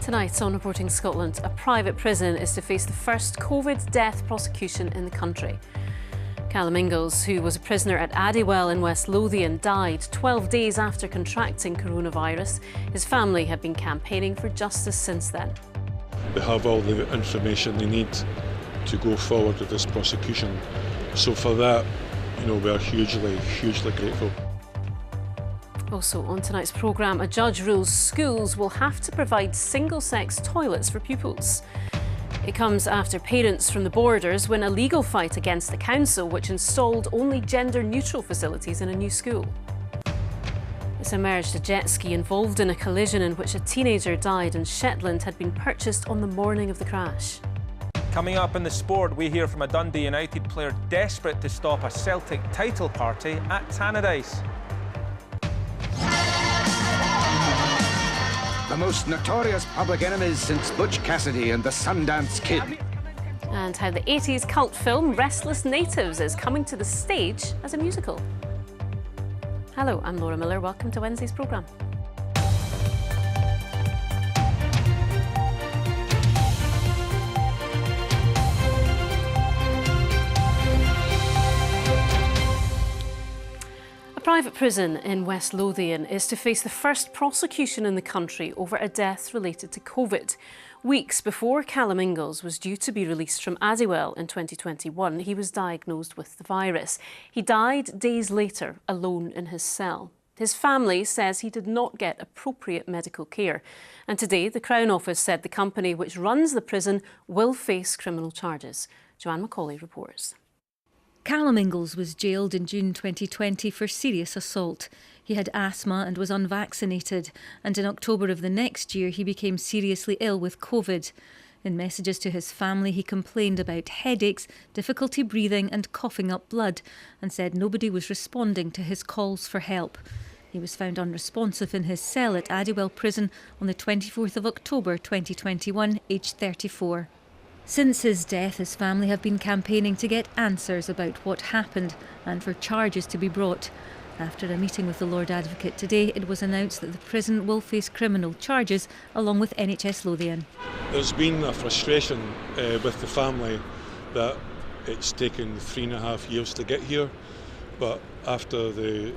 Tonight on Reporting Scotland, a private prison is to face the first COVID death prosecution in the country. Callum Ingalls, who was a prisoner at Addywell in West Lothian, died 12 days after contracting coronavirus. His family have been campaigning for justice since then. They have all the information they need to go forward with this prosecution. So for that, we are hugely grateful. Also on tonight's programme, a judge rules schools will have to provide single-sex toilets for pupils. It comes after parents from the Borders win a legal fight against the council, which installed only gender-neutral facilities in a new school. It's emerged a jet ski involved in a collision in which a teenager died in Shetland had been purchased on the morning of the crash. Coming up in the sport, we hear from a Dundee United player desperate to stop a Celtic title party at Tannadice. The most notorious public enemies since Butch Cassidy and the Sundance Kid. And how the 80s cult film Restless Natives is coming to the stage as a musical. Hello, I'm Laura Miller. Welcome to Wednesday's programme. A private prison in West Lothian is to face the first prosecution in the country over a death related to COVID. Weeks before Callum Ingalls was due to be released from Addywell in 2021, he was diagnosed with the virus. He died days later, alone in his cell. His family says he did not get appropriate medical care. And today, the Crown Office said the company which runs the prison will face criminal charges. Joanne Macaulay reports. Callum Ingalls was jailed in June 2020 for serious assault. He had asthma and was unvaccinated, and in October of the next year he became seriously ill with COVID. In messages to his family, he complained about headaches, difficulty breathing and coughing up blood, and said nobody was responding to his calls for help. He was found unresponsive in his cell at Addywell Prison on the 24th of October 2021, aged 34. Since his death, his family have been campaigning to get answers about what happened and for charges to be brought. After a meeting with the Lord Advocate today, it was announced that the prison will face criminal charges along with NHS Lothian. There's been a frustration with the family that it's taken 3.5 years to get here, but after the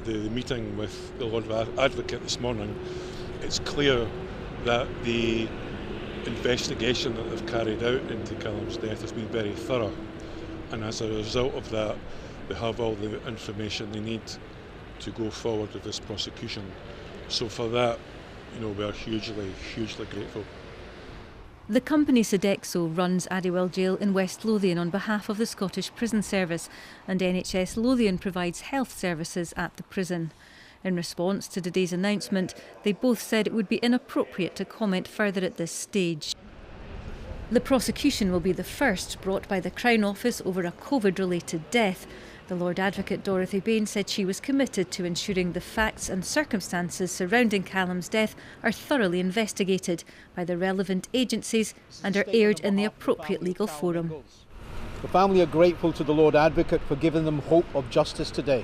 meeting with the Lord Advocate this morning, it's clear that the investigation that they've carried out into Callum's death has been very thorough, and as a result of that they have all the information they need to go forward with this prosecution. So for that, we are hugely grateful. The company Sodexo runs Addywell Jail in West Lothian on behalf of the Scottish Prison Service, and NHS Lothian provides health services at the prison. In response to today's announcement, they both said it would be inappropriate to comment further at this stage. The prosecution will be the first brought by the Crown Office over a COVID-related death. The Lord Advocate Dorothy Bain said she was committed to ensuring the facts and circumstances surrounding Callum's death are thoroughly investigated by the relevant agencies and are aired in the appropriate legal forum. The family are grateful to the Lord Advocate for giving them hope of justice today.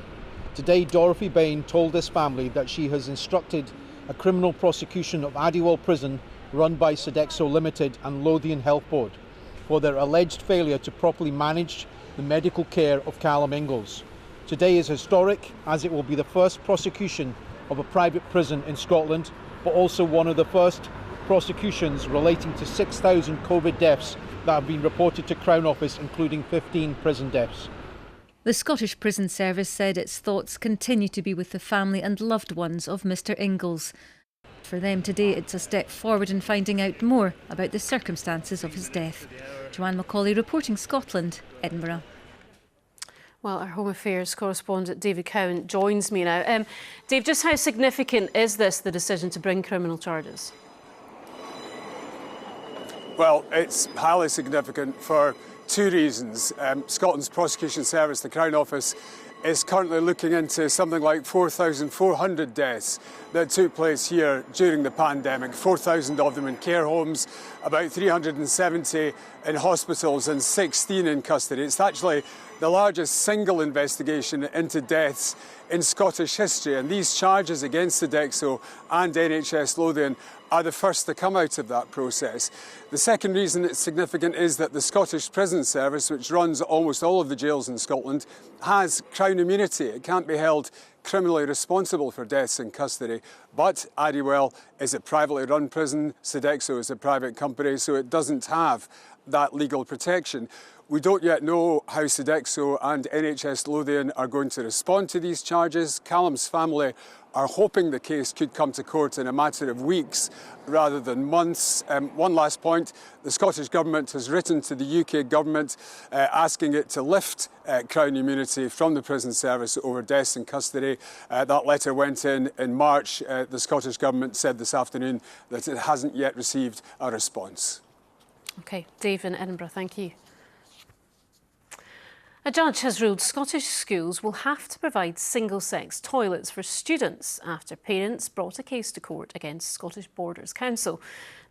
Today, Dorothy Bain told this family that she has instructed a criminal prosecution of Addywell Prison run by Sodexo Limited and Lothian Health Board for their alleged failure to properly manage the medical care of Callum Ingalls. Today is historic, as it will be the first prosecution of a private prison in Scotland, but also one of the first prosecutions relating to 6,000 COVID deaths that have been reported to Crown Office, including 15 prison deaths. The Scottish Prison Service said its thoughts continue to be with the family and loved ones of Mr Ingalls. For them today, it's a step forward in finding out more about the circumstances of his death. Joanne Macaulay, Reporting Scotland, Edinburgh. Well, our Home Affairs correspondent David Cowan joins me now. Dave, just how significant is this, the decision to bring criminal charges? Well, it's highly significant for two reasons. Scotland's Prosecution Service, the Crown Office, is currently looking into something like 4,400 deaths that took place here during the pandemic, 4,000 of them in care homes, about 370 in hospitals and 16 in custody. It's actually the largest single investigation into deaths in Scottish history, and these charges against Sodexo and NHS Lothian are the first to come out of that process. The second reason it's significant is that the Scottish Prison Service, which runs almost all of the jails in Scotland, has Crown immunity. It can't be held criminally responsible for deaths in custody. But Addywell is a privately run prison, Sodexo is a private company, so it doesn't have that legal protection. We don't yet know how Sodexo and NHS Lothian are going to respond to these charges. Callum's family are hoping the case could come to court in a matter of weeks rather than months. One last point, the Scottish Government has written to the UK Government asking it to lift Crown immunity from the prison service over deaths in custody. That letter went in March. The Scottish Government said this afternoon that it hasn't yet received a response. OK, Dave in Edinburgh, thank you. A judge has ruled Scottish schools will have to provide single-sex toilets for students after parents brought a case to court against Scottish Borders Council.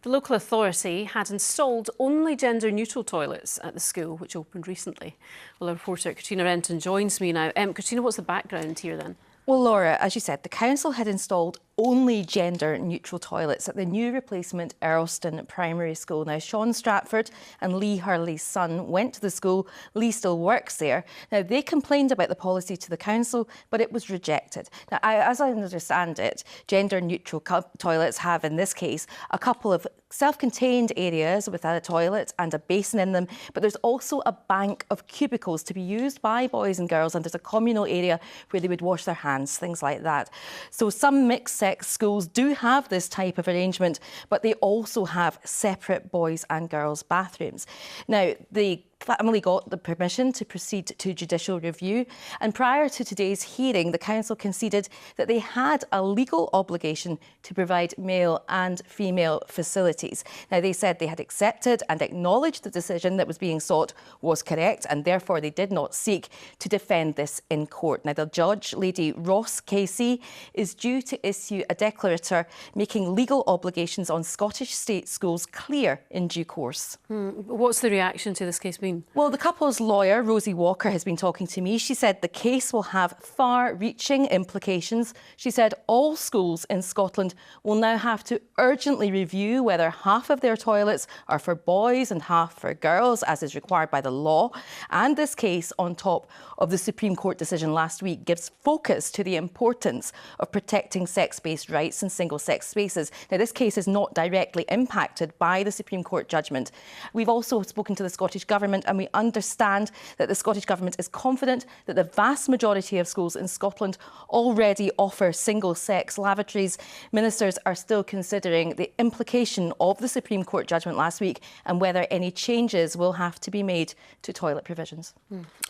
The local authority had installed only gender-neutral toilets at the school, which opened recently. Well, our reporter Katrina Renton joins me now. Katrina, what's the background here then? Well, Laura, as you said, the council had installed only gender-neutral toilets at the new replacement Earlston Primary School. Now, Sean Stratford and Lee Hurley's son went to the school. Lee still works there. Now, they complained about the policy to the council, but it was rejected. Now, as I understand it, gender-neutral toilets have, in this case, a couple of self-contained areas with a toilet and a basin in them, but there's also a bank of cubicles to be used by boys and girls, and there's a communal area where they would wash their hands, things like that. So some mixed-sex schools do have this type of arrangement, but they also have separate boys and girls bathrooms. Now, the family got the permission to proceed to judicial review, and prior to today's hearing, the council conceded that they had a legal obligation to provide male and female facilities. Now, they said they had accepted and acknowledged the decision that was being sought was correct, and therefore they did not seek to defend this in court. Now, the judge, Lady Ross Casey, is due to issue a declarator making legal obligations on Scottish state schools clear in due course. What's the reaction to this case been? Well, the couple's lawyer, Rosie Walker, has been talking to me. She said the case will have far-reaching implications. She said all schools in Scotland will now have to urgently review whether half of their toilets are for boys and half for girls, as is required by the law. And this case, on top of the Supreme Court decision last week, gives focus to the importance of protecting sex-based rights in single-sex spaces. Now, this case is not directly impacted by the Supreme Court judgment. We've also spoken to the Scottish Government, and we understand that the Scottish Government is confident that the vast majority of schools in Scotland already offer single-sex lavatories. Ministers are still considering the implication of the Supreme Court judgment last week and whether any changes will have to be made to toilet provisions.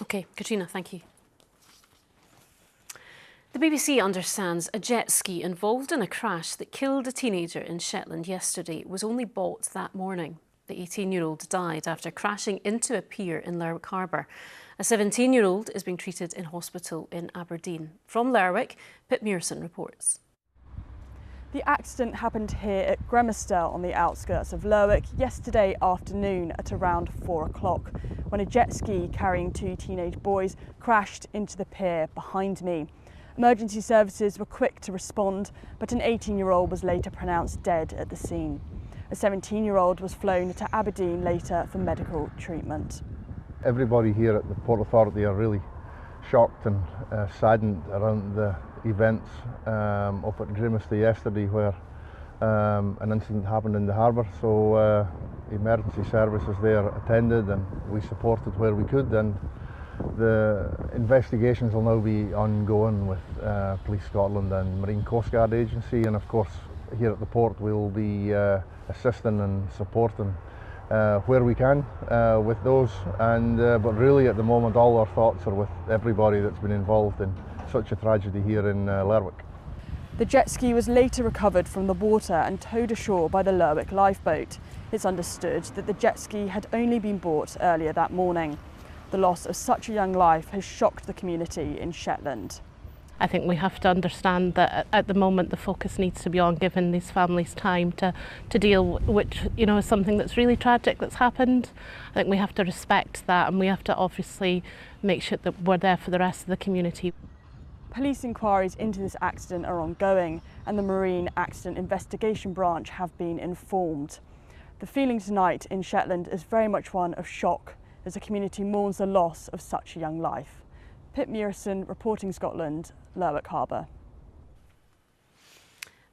OK, Katrina, thank you. The BBC understands a jet ski involved in a crash that killed a teenager in Shetland yesterday was only bought that morning. The 18-year-old died after crashing into a pier in Lerwick Harbour. A 17-year-old is being treated in hospital in Aberdeen. From Lerwick, Pip Mearson reports. The accident happened here at Grimmerstell on the outskirts of Lerwick yesterday afternoon at around 4 o'clock when a jet ski carrying 2 teenage boys crashed into the pier behind me. Emergency services were quick to respond, but an 18-year-old was later pronounced dead at the scene. A 17-year-old was flown to Aberdeen later for medical treatment. Everybody here at the Port Authority are really shocked and saddened around the events up at Grimmerstell yesterday, where an incident happened in the harbour. So emergency services there attended, and we supported where we could, and the investigations will now be ongoing with Police Scotland and Marine Coast Guard Agency, and of course here at the port we'll be assisting and supporting where we can with those, and but really at the moment all our thoughts are with everybody that's been involved in such a tragedy here in Lerwick. The jet ski was later recovered from the water and towed ashore by the Lerwick lifeboat. It's understood that the jet ski had only been bought earlier that morning. The loss of such a young life has shocked the community in Shetland. I think we have to understand that at the moment the focus needs to be on giving these families time to deal, which is something that's really tragic that's happened. I think we have to respect that, and we have to obviously make sure that we're there for the rest of the community. Police inquiries into this accident are ongoing and the Marine Accident Investigation Branch have been informed. The feeling tonight in Shetland is very much one of shock as the community mourns the loss of such a young life. Pip Murison reporting Scotland, Lerwick Harbour.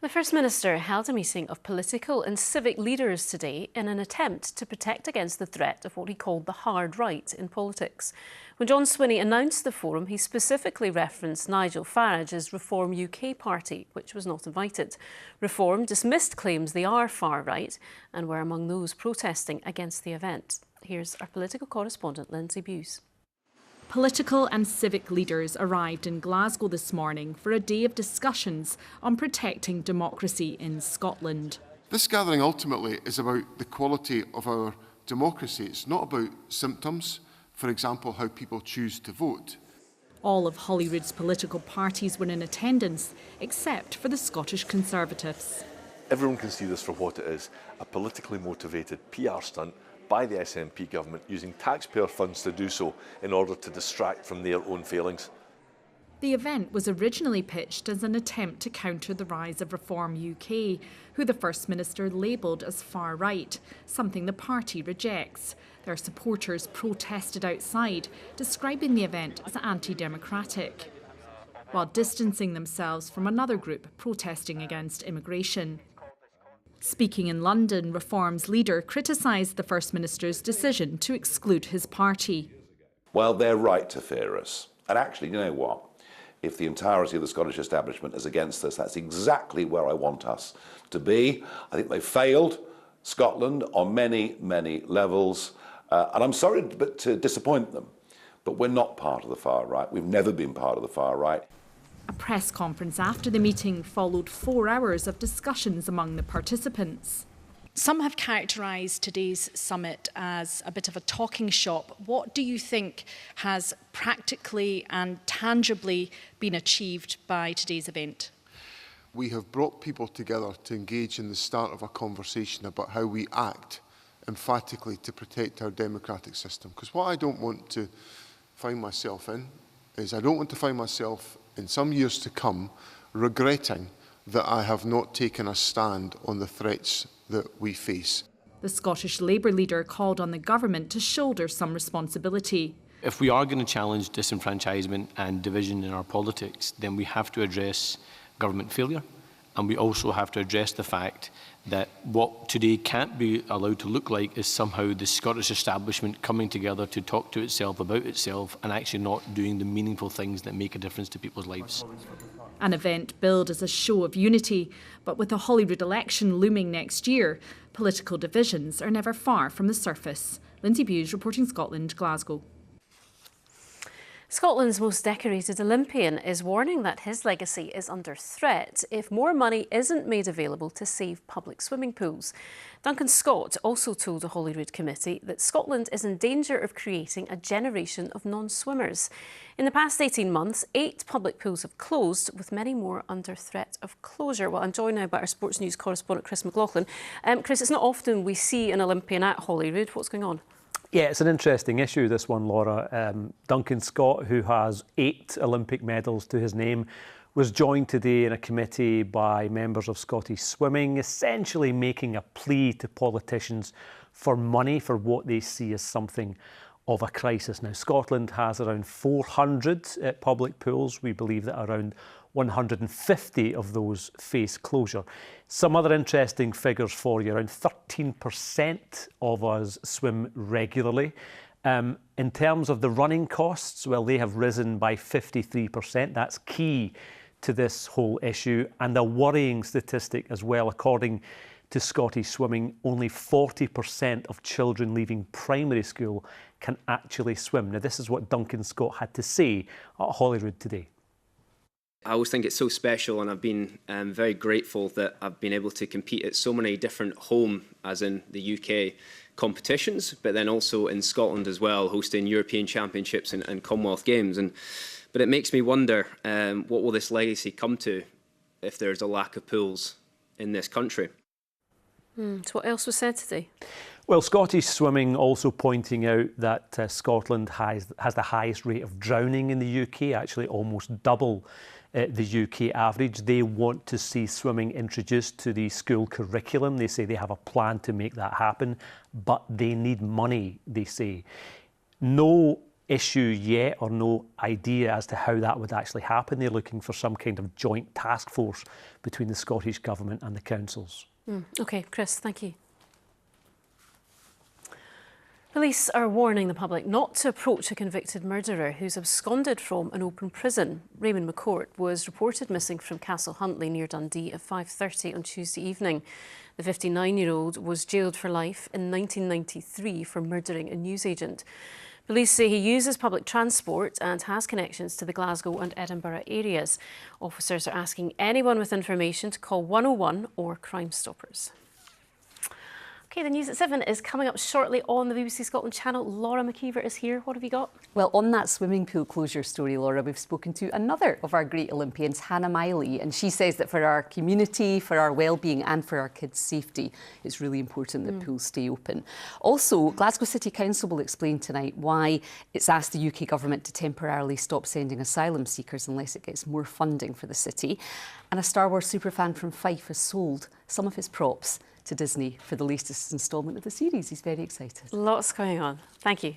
The First Minister held a meeting of political and civic leaders today in an attempt to protect against the threat of what he called the hard right in politics. When John Swinney announced the forum, he specifically referenced Nigel Farage's Reform UK party, which was not invited. Reform dismissed claims they are far right and were among those protesting against the event. Here's our political correspondent, Lindsay Buse. Political and civic leaders arrived in Glasgow this morning for a day of discussions on protecting democracy in Scotland. This gathering ultimately is about the quality of our democracy. It's not about symptoms, for example, how people choose to vote. All of Holyrood's political parties were in attendance, except for the Scottish Conservatives. Everyone can see this for what it is, a politically motivated PR stunt by the SNP government using taxpayer funds to do so in order to distract from their own failings. The event was originally pitched as an attempt to counter the rise of Reform UK, who the First Minister labelled as far right, something the party rejects. Their supporters protested outside, describing the event as anti-democratic, while distancing themselves from another group protesting against immigration. Speaking in London, Reform's leader criticised the First Minister's decision to exclude his party. Well, they're right to fear us. And actually, you know what? If the entirety of the Scottish establishment is against us, that's exactly where I want us to be. I think they failed Scotland on many, many levels. And I'm sorry to disappoint them, but we're not part of the far right. We've never been part of the far right. A press conference after the meeting followed 4 hours of discussions among the participants. Some have characterised today's summit as a bit of a talking shop. What do you think has practically and tangibly been achieved by today's event? We have brought people together to engage in the start of a conversation about how we act emphatically to protect our democratic system. Because what I don't want to find myself in is I don't want to find myself in some years to come regretting that I have not taken a stand on the threats that we face. The Scottish Labour leader called on the government to shoulder some responsibility. If we are going to challenge disenfranchisement and division in our politics, then we have to address government failure, and we also have to address the fact that what today can't be allowed to look like is somehow the Scottish establishment coming together to talk to itself about itself and actually not doing the meaningful things that make a difference to people's lives. An event billed as a show of unity, but with a Holyrood election looming next year, political divisions are never far from the surface. Lindsay Buse reporting Scotland, Glasgow. Scotland's most decorated Olympian is warning that his legacy is under threat if more money isn't made available to save public swimming pools. Duncan Scott also told the Holyrood Committee that Scotland is in danger of creating a generation of non-swimmers. In the past 18 months, 8 public pools have closed, with many more under threat of closure. Well, I'm joined now by our sports news correspondent, Chris McLaughlin. Chris, it's not often we see an Olympian at Holyrood. What's going on? Yeah, it's an interesting issue, this one, Laura. Duncan Scott, who has 8 Olympic medals to his name, was joined today in a committee by members of Scottish Swimming, essentially making a plea to politicians for money for what they see as something of a crisis. Now, Scotland has around 400 public pools. We believe that around 150 of those face closure. Some other interesting figures for you. Around 13% of us swim regularly. In terms of the running costs, well, they have risen by 53%. That's key to this whole issue. And a worrying statistic as well, according to Scottish Swimming, only 40% of children leaving primary school can actually swim. Now, this is what Duncan Scott had to say at Holyrood today. I always think it's so special, and I've been very grateful that I've been able to compete at so many different home, as in the UK, competitions, but then also in Scotland as well, hosting European Championships and Commonwealth Games. But it makes me wonder, what will this legacy come to if there's a lack of pools in this country? So what else was said today? Well, Scottish Swimming also pointing out that Scotland has the highest rate of drowning in the UK, actually almost double the UK average. They want to see swimming introduced to the school curriculum. They say they have a plan to make that happen, but they need money, they say. No issue yet, or no idea as to how that would actually happen. They're looking for some kind of joint task force between the Scottish Government and the councils. OK, Chris, thank you. Police are warning the public not to approach a convicted murderer who's absconded from an open prison. Raymond McCourt was reported missing from Castle Huntly near Dundee at 5:30 on Tuesday evening. The 59-year-old was jailed for life in 1993 for murdering a newsagent. Police say he uses public transport and has connections to the Glasgow and Edinburgh areas. Officers are asking anyone with information to call 101 or Crime Stoppers. OK, the news at 7 is coming up shortly on the BBC Scotland channel. Laura McKeever is here. What have you got? Well, on that swimming pool closure story, Laura, we've spoken to another of our great Olympians, Hannah Miley, and she says that for our community, for our well-being and for our kids' safety, it's really important that pools stay open. Also, Glasgow City Council will explain tonight why it's asked the UK government to temporarily stop sending asylum seekers unless it gets more funding for the city. And a Star Wars superfan from Fife has sold some of his props to Disney for the latest instalment of the series. He's very excited. Lots going on. Thank you.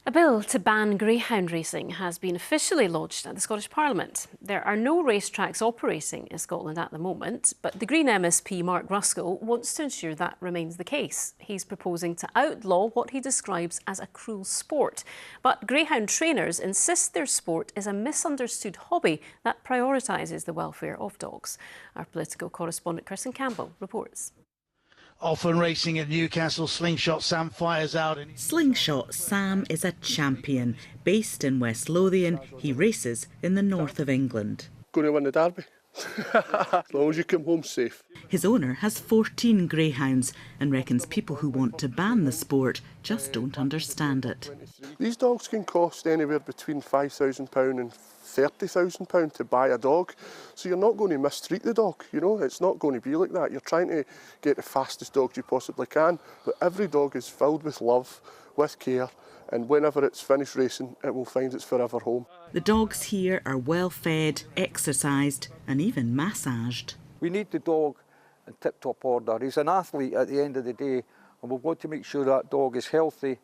A bill to ban greyhound racing has been officially lodged at the Scottish Parliament. There are no racetracks operating in Scotland at the moment, but the Green MSP Mark Ruskell wants to ensure that remains the case. He's proposing to outlaw what he describes as a cruel sport. But greyhound trainers insist their sport is a misunderstood hobby that prioritises the welfare of dogs. Our political correspondent Kirsten Campbell reports. Often racing at Newcastle, Slingshot Sam fires out. Slingshot Sam is a champion. Based in West Lothian, he races in the north of England. Going to win the derby, as long as you come home safe. His owner has 14 greyhounds and reckons people who want to ban the sport just don't understand it. These dogs can cost anywhere between £5,000 and £30,000 to buy a dog, so you're not going to mistreat the dog, you know, it's not going to be like that. You're trying to get the fastest dogs you possibly can, but every dog is filled with love, with care, and whenever it's finished racing, it will find its forever home. The dogs here are well fed, exercised and even massaged. We need the dog in tip-top order. He's an athlete at the end of the day, and we've got to make sure that dog is healthy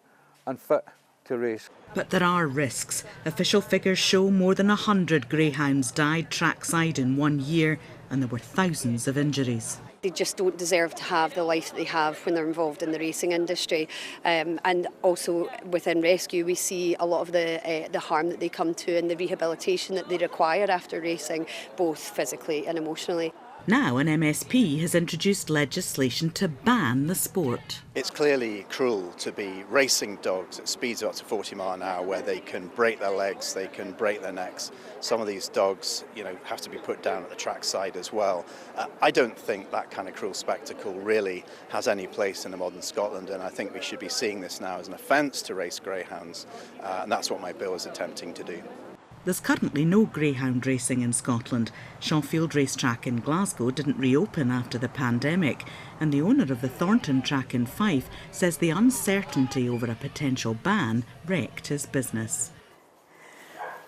and fit to race. But there are risks. Official figures show more than 100 greyhounds died trackside in 1 year, and there were thousands of injuries. They just don't deserve to have the life that they have when they're involved in the racing industry. And also within rescue, we see a lot of the harm that they come to and the rehabilitation that they require after racing, both physically and emotionally. Now an MSP has introduced legislation to ban the sport. It's clearly cruel to be racing dogs at speeds of up to 40 miles an hour where they can break their legs, they can break their necks. Some of these dogs, have to be put down at the trackside as well. I don't think that kind of cruel spectacle really has any place in a modern Scotland, and I think we should be seeing this now as an offence to race greyhounds, and that's what my bill is attempting to do. There's currently no greyhound racing in Scotland. Shaunfield Racetrack in Glasgow didn't reopen after the pandemic, and the owner of the Thornton track in Fife says the uncertainty over a potential ban wrecked his business.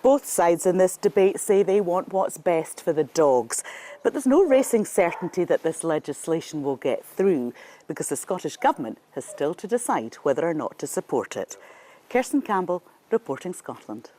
Both sides in this debate say they want what's best for the dogs, but there's no racing certainty that this legislation will get through because the Scottish Government has still to decide whether or not to support it. Kirsten Campbell, reporting Scotland.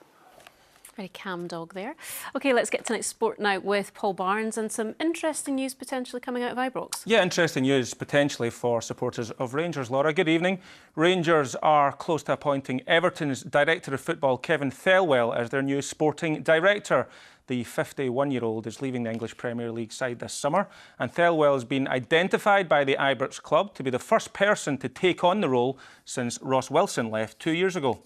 Very calm dog there. OK, let's get to tonight's sport now with Paul Barnes and some interesting news potentially coming out of Ibrox. Yeah, interesting news potentially for supporters of Rangers. Laura, good evening. Rangers are close to appointing Everton's Director of Football, Kevin Thelwell, as their new sporting director. The 51-year-old is leaving the English Premier League side this summer, and Thelwell has been identified by the Ibrox club to be the first person to take on the role since Ross Wilson left 2 years ago.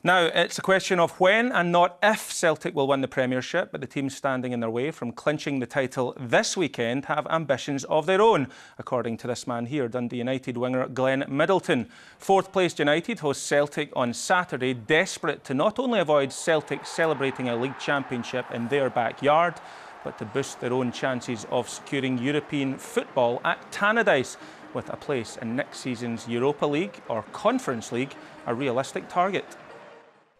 Now, it's a question of when and not if Celtic will win the Premiership, but the teams standing in their way from clinching the title this weekend have ambitions of their own, according to this man here, Dundee United winger Glenn Middleton. Fourth-placed United hosts Celtic on Saturday, desperate to not only avoid Celtic celebrating a league championship in their backyard, but to boost their own chances of securing European football at Tannadice, with a place in next season's Europa League or Conference League a realistic target.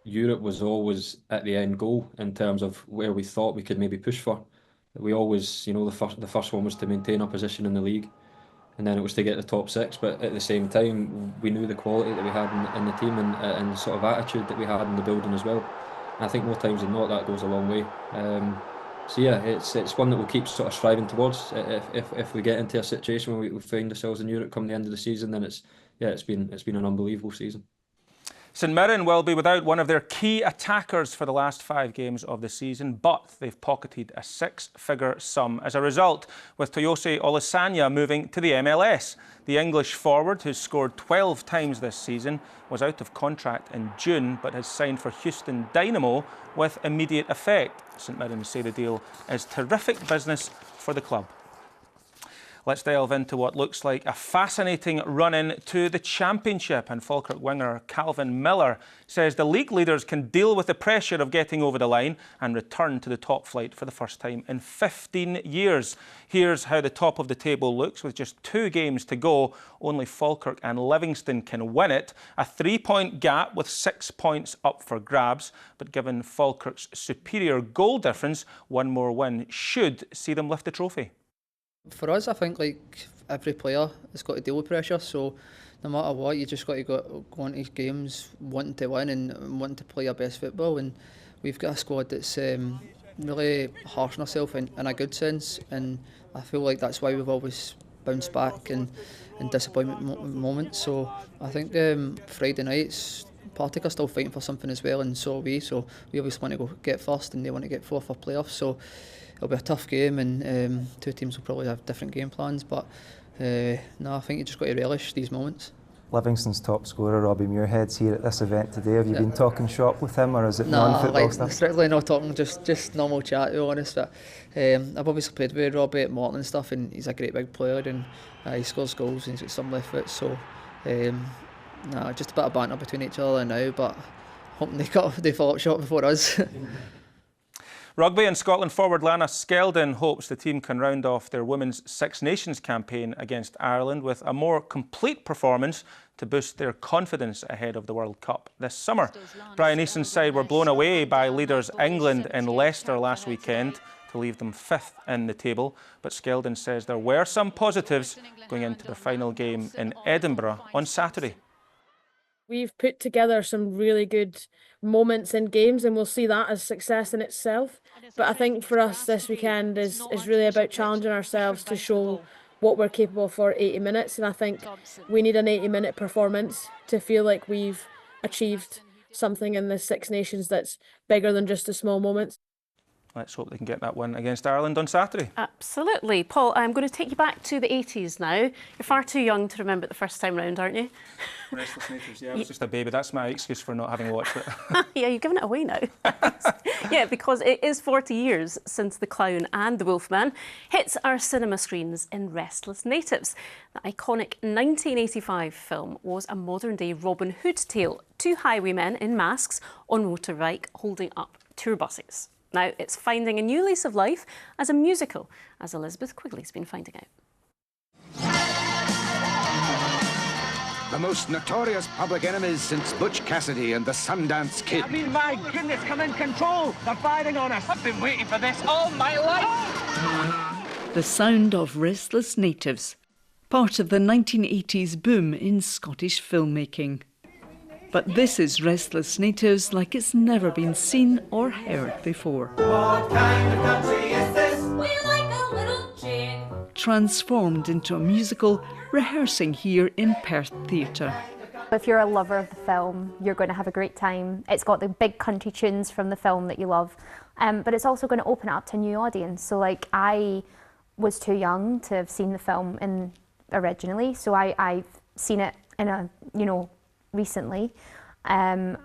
Europe was always at the end goal in terms of where we thought we could maybe push for. We always, you know, the first one was to maintain our position in the league, and then it was to get the top six. But at the same time, we knew the quality that we had in the team and the sort of attitude that we had in the building as well. And I think more times than not, that goes a long way. So yeah, it's one that we'll keep sort of striving towards. If we get into a situation where we find ourselves in Europe come the end of the season, then it's been an unbelievable season. St Mirren will be without one of their key attackers for the last 5 games of the season, but they've pocketed a 6-figure sum as a result, with Toyosi Olusanya moving to the MLS. The English forward, who's scored 12 times this season, was out of contract in June but has signed for Houston Dynamo with immediate effect. St Mirren say the deal is terrific business for the club. Let's delve into what looks like a fascinating run-in to the Championship, and Falkirk winger Calvin Miller says the league leaders can deal with the pressure of getting over the line and return to the top flight for the first time in 15 years. Here's how the top of the table looks with just 2 games to go. Only Falkirk and Livingston can win it. A 3-point gap with 6 points up for grabs, but given Falkirk's superior goal difference, one more win should see them lift the trophy. For us, I think like every player has got to deal with pressure, so no matter what, you just got to go into games wanting to win and wanting to play your best football. And we've got a squad that's really harsh on ourselves in a good sense, and I feel like that's why we've always bounced back in disappointment moments. So I think Friday nights, Partick are still fighting for something as well, and so are we. So we obviously want to go get first, and they want to get 4th for playoffs. So it'll be a tough game, and 2 teams will probably have different game plans, but no, I think you just got to relish these moments. Livingston's top scorer, Robbie Muirhead's here at this event today. Have you been talking shop with him, or is it non-football stuff? Strictly not talking, just normal chat, to be honest. But I've obviously played with Robbie at Morton and stuff, and he's a great big player, and he scores goals and he's got some left foot, so just a bit of banter between each other now, but hoping they fall up short before us. Rugby and Scotland forward Lana Skeldon hopes the team can round off their Women's Six Nations campaign against Ireland with a more complete performance to boost their confidence ahead of the World Cup this summer. Brian Eason's side were blown away by leaders England in Leicester last weekend to leave them 5th in the table, but Skeldon says there were some positives going into the final game in Edinburgh on Saturday. We've put together some really good moments in games, and we'll see that as success in itself. But I think for us this weekend is really about challenging ourselves to show what we're capable for 80 minutes. And I think we need an 80-minute performance to feel like we've achieved something in the Six Nations that's bigger than just the small moments. Let's hope they can get that win against Ireland on Saturday. Absolutely. Paul, I'm going to take you back to the 80s now. You're far too young to remember it the first time round, aren't you? Restless Natives, yeah, I was just a baby. That's my excuse for not having watched it. Yeah, you've given it away now. Yeah, because it is 40 years since The Clown and The Wolfman hits our cinema screens in Restless Natives. The iconic 1985 film was a modern-day Robin Hood tale. 2 highwaymen in masks on motorbike holding up tour buses. Now it's finding a new lease of life as a musical, as Elizabeth Quigley's been finding out. The most notorious public enemies since Butch Cassidy and the Sundance Kid. I mean, my goodness, come in control. They're firing on us. I've been waiting for this all my life. The sound of Restless Natives, part of the 1980s boom in Scottish filmmaking. But this is Restless Natives like it's never been seen or heard before. What kind of country is this? We like a little jig. Transformed into a musical, rehearsing here in Perth Theatre. If you're a lover of the film, you're going to have a great time. It's got the big country tunes from the film that you love, but it's also going to open it up to a new audience. So like, I was too young to have seen the film originally, so I've seen it in recently, and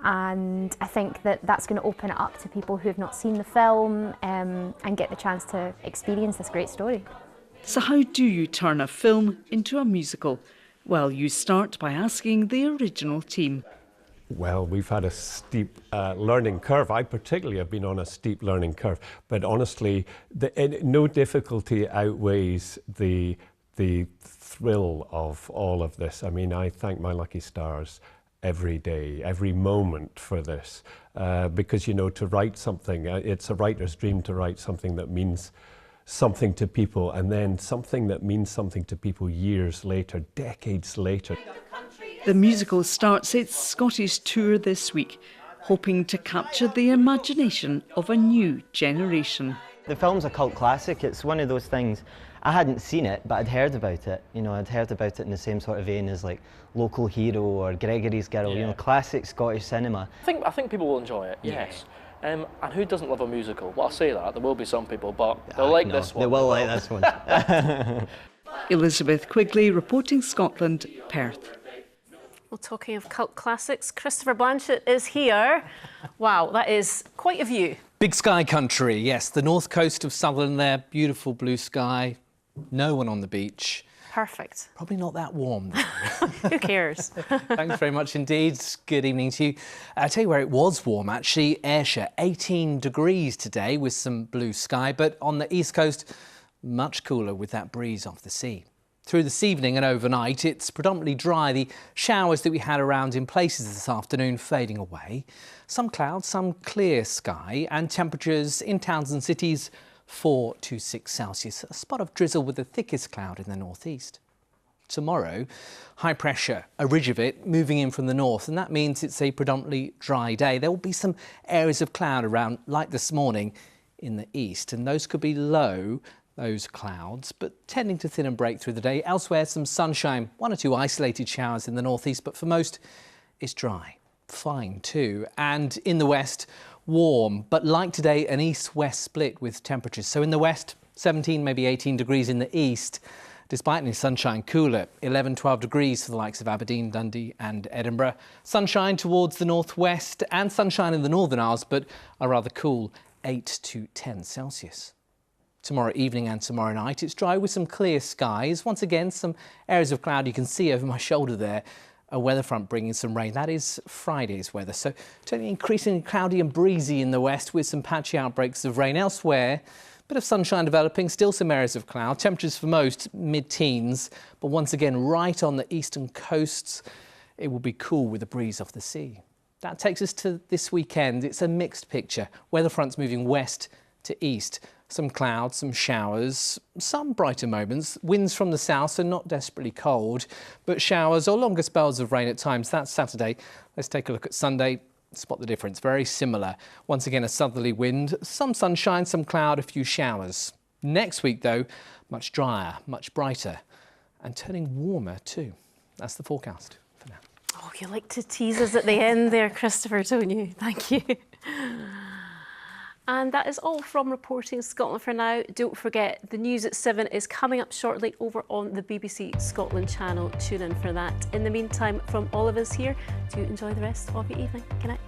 I think that's going to open it up to people who have not seen the film and get the chance to experience this great story. So how do you turn a film into a musical? Well, you start by asking the original team. Well, we've had a steep learning curve. I particularly have been on a steep learning curve, but honestly, no difficulty outweighs the thrill of all of this. I mean, I thank my lucky stars every day, every moment for this, because, you know, to write something, it's a writer's dream to write something that means something to people, and then something that means something to people years later, decades later. The musical starts its Scottish tour this week, hoping to capture the imagination of a new generation. The film's a cult classic. It's one of those things, I hadn't seen it, but I'd heard about it. You know, I'd heard about it in the same sort of vein as like Local Hero or Gregory's Girl, you know, classic Scottish cinema. I think people will enjoy it, yes. And who doesn't love a musical? Well, I say that, there will be some people, but they'll like this one. They will like this one. Elizabeth Quigley, reporting Scotland, Perth. Well, talking of cult classics, Christopher Blanchett is here. Wow, that is quite a view. Big sky country, yes. The north coast of Sutherland there, beautiful blue sky, no one on the beach. Perfect. Probably not that warm, though. Who cares? Thanks very much indeed. Good evening to you. I'll tell you where it was warm, actually. Ayrshire, 18 degrees today with some blue sky, but on the east coast, much cooler with that breeze off the sea. Through this evening and overnight, it's predominantly dry. The showers that we had around in places this afternoon fading away. Some clouds, some clear sky, and temperatures in towns and cities 4 to 6 Celsius. A spot of drizzle with the thickest cloud in the northeast. Tomorrow, high pressure, a ridge of it moving in from the north, and that means it's a predominantly dry day. There will be some areas of cloud around, like this morning, in the east, and those could be low, those clouds, but tending to thin and break through the day. Elsewhere, some sunshine, 1 or 2 isolated showers in the northeast, but for most, it's dry. Fine too. And in the west, warm, but like today, an east-west split with temperatures. So in the west, 17, maybe 18 degrees. In the east, despite any sunshine, cooler, 11, 12 degrees for the likes of Aberdeen, Dundee and Edinburgh. Sunshine towards the northwest and sunshine in the Northern Isles, but a rather cool 8 to 10 Celsius. Tomorrow evening and tomorrow night, it's dry with some clear skies. Once again, some areas of cloud you can see over my shoulder there. A weather front bringing some rain. That is Friday's weather. So turning increasingly cloudy and breezy in the west with some patchy outbreaks of rain. Elsewhere, a bit of sunshine developing, still some areas of cloud. Temperatures for most mid-teens, but once again right on the eastern coasts, it will be cool with a breeze off the sea. That takes us to this weekend. It's a mixed picture. Weather fronts moving west to east. Some clouds, some showers, some brighter moments. Winds from the south, so not desperately cold, but showers or longer spells of rain at times. That's Saturday. Let's take a look at Sunday. Spot the difference. Very similar. Once again, a southerly wind, some sunshine, some cloud, a few showers. Next week, though, much drier, much brighter, and turning warmer too. That's the forecast for now. Oh, you like to tease us at the end there, Christopher, don't you? Thank you. And that is all from Reporting Scotland for now. Don't forget, the news at 7 is coming up shortly over on the BBC Scotland channel. Tune in for that. In the meantime, from all of us here, do enjoy the rest of your evening. Good night.